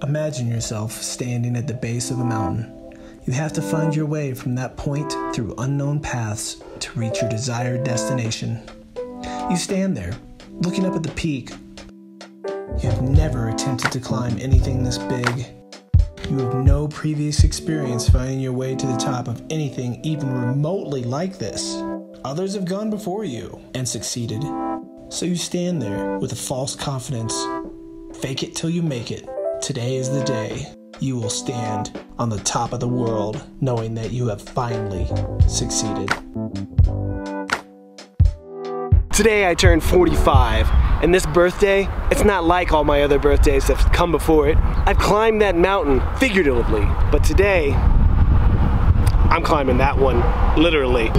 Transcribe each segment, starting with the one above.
Imagine yourself standing at the base of a mountain. You have to find your way from that point through unknown paths to reach your desired destination. You stand there, looking up at the peak. You have never attempted to climb anything this big. You have no previous experience finding your way to the top of anything even remotely like this. Others have gone before you and succeeded. So you stand there with a false confidence. Fake it till you make it. Today is the day you will stand on the top of the world, knowing that you have finally succeeded. Today I turned 45, and this birthday, it's not like all my other birthdays that have come before it. I've climbed that mountain figuratively, but today, I'm climbing that one literally.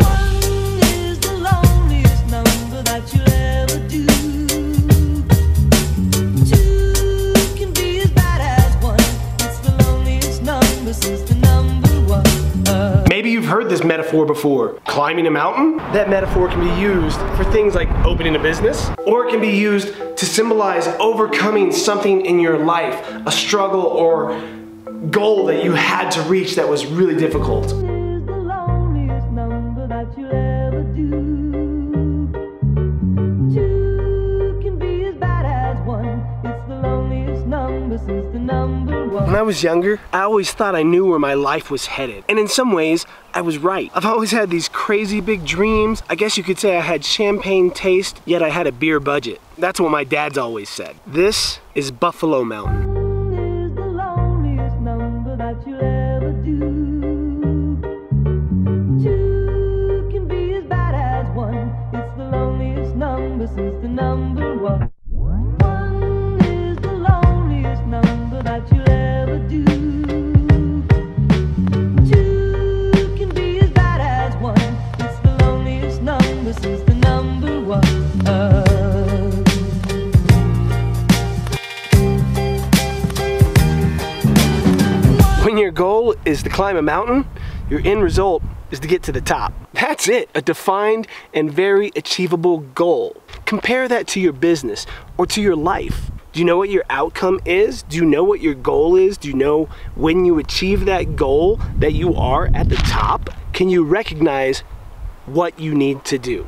Maybe you've heard this metaphor before. Climbing a mountain? That metaphor can be used for things like opening a business, or it can be used to symbolize overcoming something in your life, a struggle or goal that you had to reach that was really difficult. When I was younger, I always thought I knew where my life was headed. And in some ways, I was right. I've always had these crazy big dreams. I guess you could say I had champagne taste, yet I had a beer budget. That's what my dad's always said. This is Buffalo Mountain. When your goal is to climb a mountain, your end result is to get to the top. That's it, a defined and very achievable goal. Compare that to your business or to your life. Do you know what your outcome is? Do you know what your goal is? Do you know when you achieve that goal that you are at the top? Can you recognize what you need to do?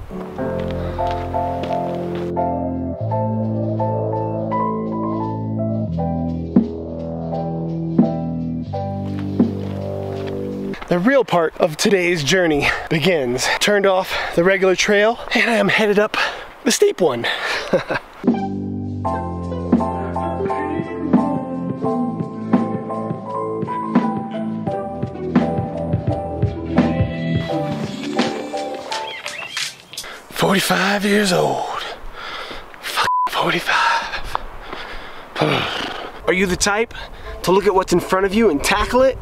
The real part of today's journey begins. Turned off the regular trail and I am headed up the steep one. "45 years old. 45. Are you the type to look at what's in front of you and tackle it?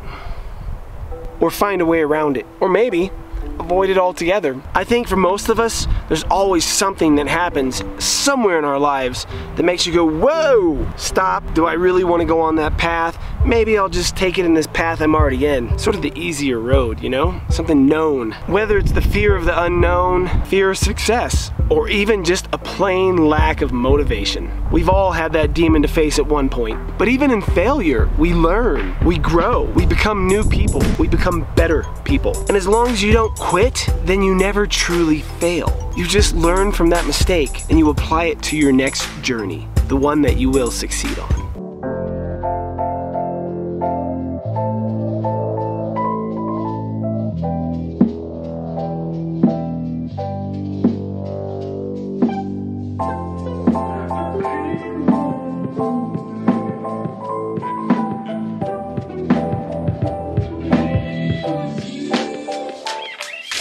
Or find a way around it? Or maybe avoid it altogether? I think for most of us, there's always something that happens somewhere in our lives that makes you go, whoa, stop, do I really want to go on that path? Maybe I'll just take it in this path I'm already in. Sort of the easier road, you know? Something known. Whether it's the fear of the unknown, fear of success, or even just a plain lack of motivation. We've all had that demon to face at one point. But even in failure, we learn, we grow, we become new people, we become better people. And as long as you don't quit, then you never truly fail. You just learn from that mistake and you apply it to your next journey, the one that you will succeed on.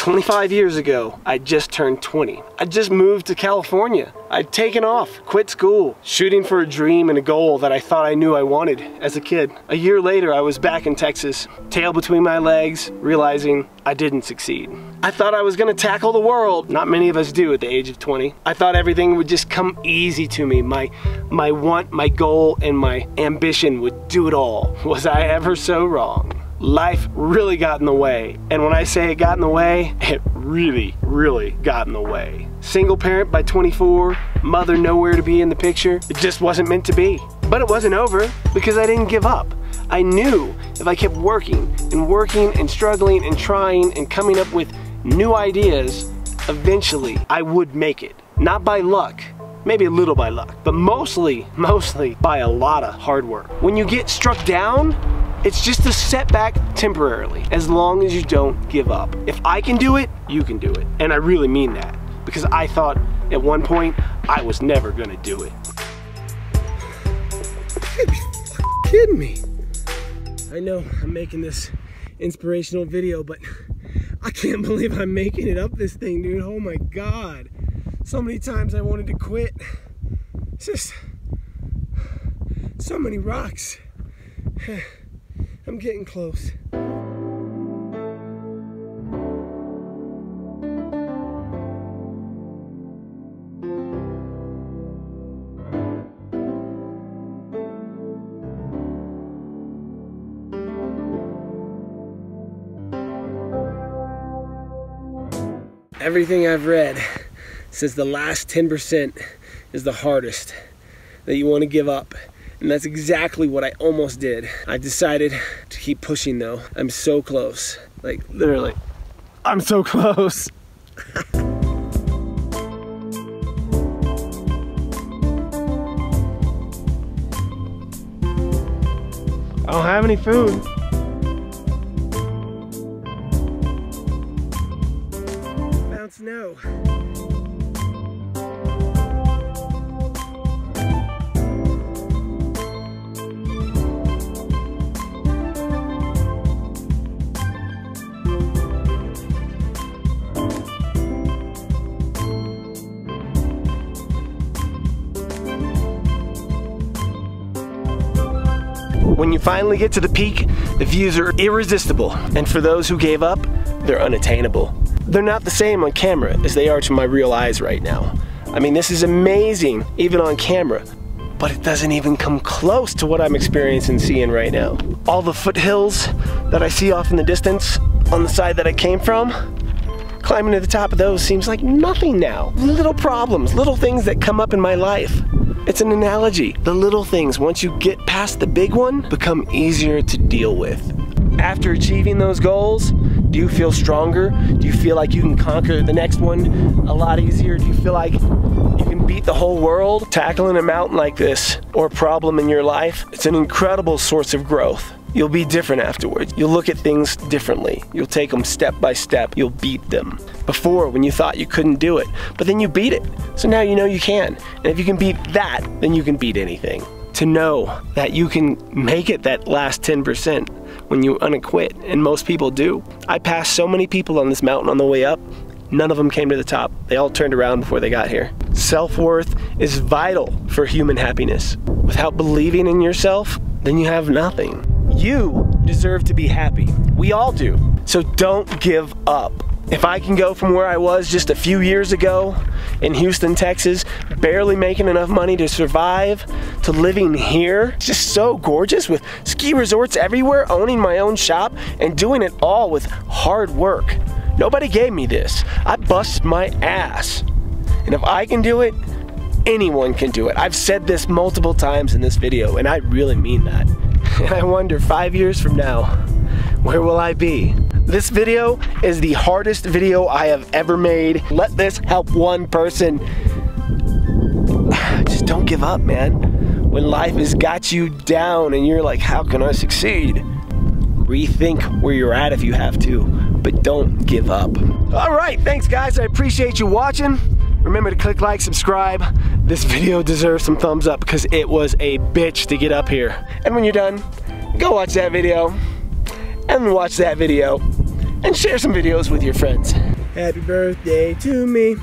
25 years ago, I just turned 20. I just moved to California. I'd taken off, quit school, shooting for a dream and a goal that I thought I knew I wanted as a kid. A year later, I was back in Texas, tail between my legs, realizing I didn't succeed. I thought I was gonna tackle the world. Not many of us do at the age of 20. I thought everything would just come easy to me. My want, my goal, and my ambition would do it all. Was I ever so wrong? Life really got in the way. And when I say it got in the way, it really, really got in the way. Single parent by 24, mother nowhere to be in the picture. It just wasn't meant to be. But it wasn't over because I didn't give up. I knew if I kept working and struggling and trying and coming up with new ideas, eventually I would make it. Not by luck, maybe a little by luck, but mostly by a lot of hard work. When you get struck down, it's just a setback temporarily, as long as you don't give up. If I can do it, you can do it. And I really mean that, because I thought at one point I was never gonna do it. You gotta be kidding me. I know I'm making this inspirational video, but I can't believe I'm making it up this thing, dude. Oh my God. So many times I wanted to quit. It's just so many rocks. I'm getting close. Everything I've read says the last 10% is the hardest, that you want to give up. And that's exactly what I almost did. I decided to keep pushing though. I'm so close. Like literally, I'm so close. I don't have any food. Found snow. When you finally get to the peak, the views are irresistible. And for those who gave up, they're unattainable. They're not the same on camera as they are to my real eyes right now. I mean, this is amazing, even on camera, but it doesn't even come close to what I'm experiencing seeing right now. All the foothills that I see off in the distance on the side that I came from, climbing to the top of those seems like nothing now. Little problems, little things that come up in my life. It's an analogy. The little things, once you get past the big one, become easier to deal with. After achieving those goals, do you feel stronger? Do you feel like you can conquer the next one a lot easier? Do you feel like you can beat the whole world? Tackling a mountain like this, or a problem in your life, it's an incredible source of growth. You'll be different afterwards. You'll look at things differently. You'll take them step by step. You'll beat them. Before, when you thought you couldn't do it, but then you beat it. So now you know you can. And if you can beat that, then you can beat anything. To know that you can make it that last 10% when you unquit, and most people do. I passed so many people on this mountain on the way up. None of them came to the top. They all turned around before they got here. Self-worth is vital for human happiness. Without believing in yourself, then you have nothing. You deserve to be happy. We all do. So don't give up. If I can go from where I was just a few years ago in Houston, Texas, barely making enough money to survive, to living here, just so gorgeous with ski resorts everywhere, owning my own shop, and doing it all with hard work. Nobody gave me this. I busted my ass. And if I can do it, anyone can do it. I've said this multiple times in this video, and I really mean that. And I wonder, 5 years from now, where will I be? This video is the hardest video I have ever made. Let this help one person. Just don't give up, man. When life has got you down and you're like, how can I succeed? Rethink where you're at if you have to, but don't give up. All right, thanks guys, I appreciate you watching. Remember to click like, subscribe. This video deserves some thumbs up because it was a bitch to get up here. And when you're done, go watch that video, and watch that video, and share some videos with your friends. Happy birthday to me.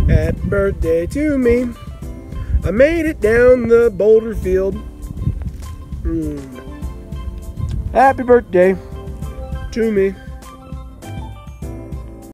Happy birthday to me. I made it down the boulder field. Happy birthday to me.